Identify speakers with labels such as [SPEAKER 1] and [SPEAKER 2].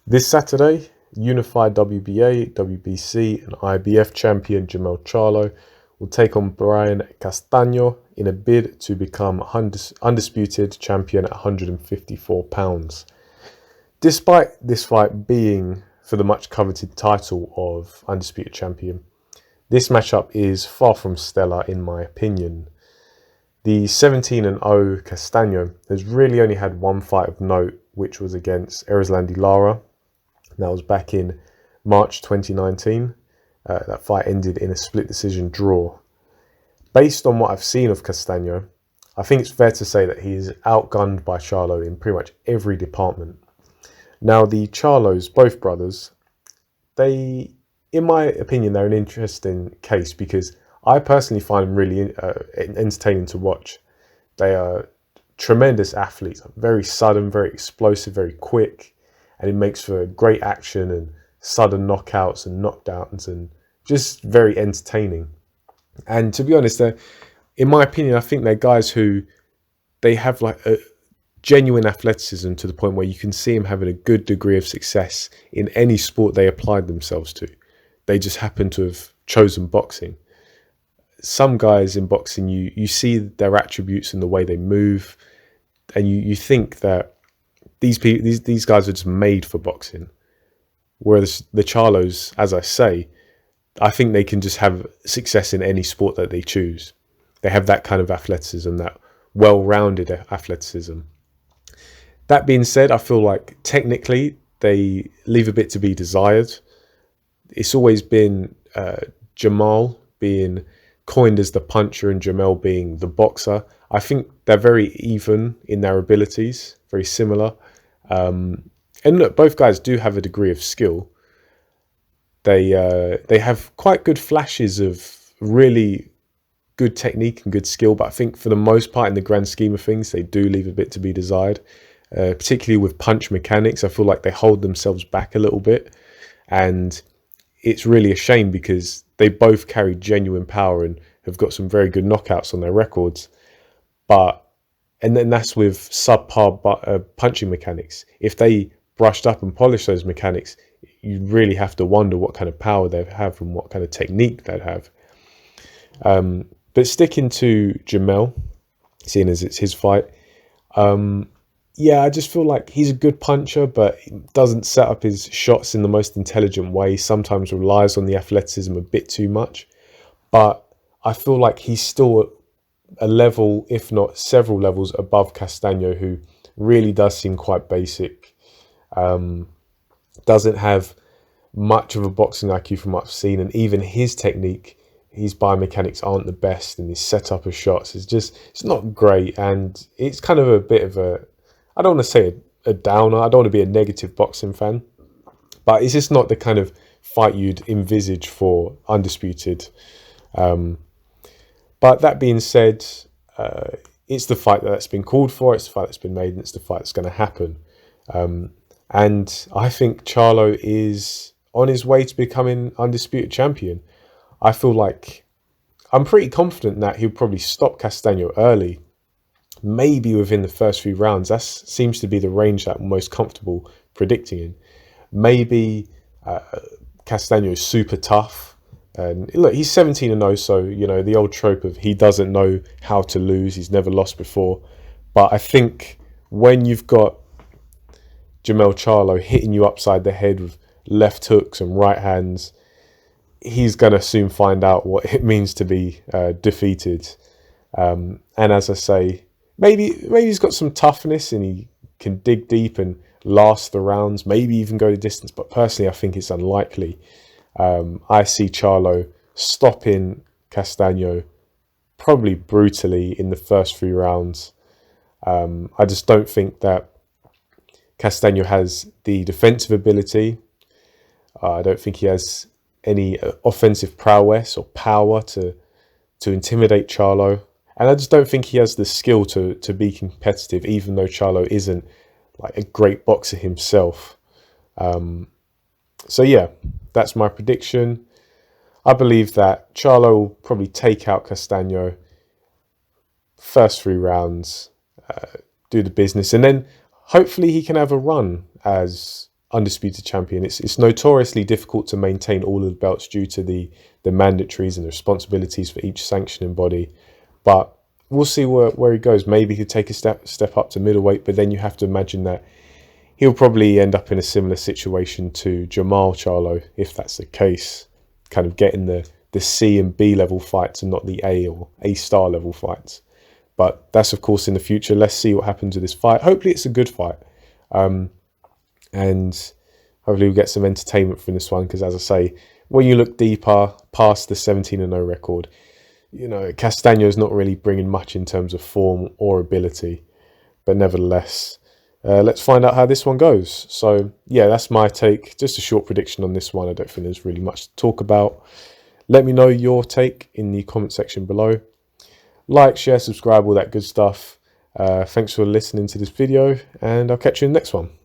[SPEAKER 1] This Saturday, unified WBA, WBC and IBF champion Jermell Charlo will take on Brian Castaño in a bid to become undisputed champion at 154 pounds. Despite this fight being for the much coveted title of undisputed champion, this matchup is far from stellar in my opinion. The 17-0 Castaño has really only had one fight of note, which was against Erislandy Lara. That was back in March 2019. That fight ended in a split decision draw. Based on what I've seen of Castaño, I think it's fair to say that he is outgunned by Charlo in pretty much every department. Now, the Charlos, both brothers, in my opinion, they're an interesting case because I personally find them really entertaining to watch. They are tremendous athletes, very sudden, very explosive, very quick, and it makes for great action and sudden knockouts and knockdowns and just very entertaining. And to be honest, in my opinion, I think they're guys who they have like a genuine athleticism to the point where you can see them having a good degree of success in any sport they applied themselves to. They just happen to have chosen boxing. Some guys in boxing, you see their attributes in the way they move, and you think that these guys are just made for boxing. Whereas the Charlos, as I say, I think they can just have success in any sport that they choose. They have that kind of athleticism, that well-rounded athleticism. That being said, I feel like technically they leave a bit to be desired. It's always been Jermell being coined as the puncher and Jermell being the boxer. I think they're very even in their abilities, very similar. And look, both guys do have a degree of skill. They have quite good flashes of really good technique and good skill, but I think for the most part, in the grand scheme of things, they do leave a bit to be desired. Particularly with punch mechanics, I feel like they hold themselves back a little bit, and it's really a shame because they both carry genuine power and have got some very good knockouts on their records. And then that's with subpar punching mechanics. If they brushed up and polished those mechanics, you really have to wonder what kind of power they have and what kind of technique they'd have. But sticking to Jermell, seeing as it's his fight, yeah, I just feel like he's a good puncher, but he doesn't set up his shots in the most intelligent way. Sometimes relies on the athleticism a bit too much. But I feel like he's still a level, if not several levels above Castaño, who really does seem quite basic. Doesn't have much of a boxing IQ from what I've seen, and even his technique, his biomechanics aren't the best, and his setup of shots it's not great, and it's kind of a bit of a, I don't want to say a downer, I don't want to be a negative boxing fan, but it's just not the kind of fight you'd envisage for Undisputed. But that being said, it's the fight that's been called for, it's the fight that's been made, and it's the fight that's going to happen. And I think Charlo is on his way to becoming undisputed champion. I feel like I'm pretty confident that he'll probably stop Castaño early, maybe within the first few rounds. That seems to be the range that I'm most comfortable predicting in. Maybe Castaño is super tough. And look, he's 17-0, so, you know, the old trope of he doesn't know how to lose, he's never lost before. But I think when you've got Jermell Charlo hitting you upside the head with left hooks and right hands, he's going to soon find out what it means to be defeated. And as I say, maybe he's got some toughness and he can dig deep and last the rounds, maybe even go the distance. But personally, I think it's unlikely. I see Charlo stopping Castaño probably brutally in the first few rounds. I just don't think that Castaño has the defensive ability. I don't think he has any offensive prowess or power to intimidate Charlo. And I just don't think he has the skill to be competitive, even though Charlo isn't like a great boxer himself. So yeah, that's my prediction. I believe that Charlo will probably take out Castaño first 3 rounds, do the business, and then hopefully he can have a run as Undisputed champion. It's notoriously difficult to maintain all of the belts due to the mandatories and the responsibilities for each sanctioning body. But we'll see where he goes. Maybe he'll take a step up to middleweight, but then you have to imagine that he'll probably end up in a similar situation to Jermell Charlo, if that's the case, kind of getting the C and B level fights and not the A or A star level fights. But that's, of course, in the future. Let's see what happens with this fight. Hopefully it's a good fight. And hopefully we'll get some entertainment from this one, because, as I say, when you look deeper past the 17-0 record, you know, Castaño is not really bringing much in terms of form or ability. But nevertheless, let's find out how this one goes. So, yeah, that's my take. Just a short prediction on this one. I don't think there's really much to talk about. Let me know your take in the comment section below. Like, share, subscribe, all that good stuff. Thanks for listening to this video, and I'll catch you in the next one.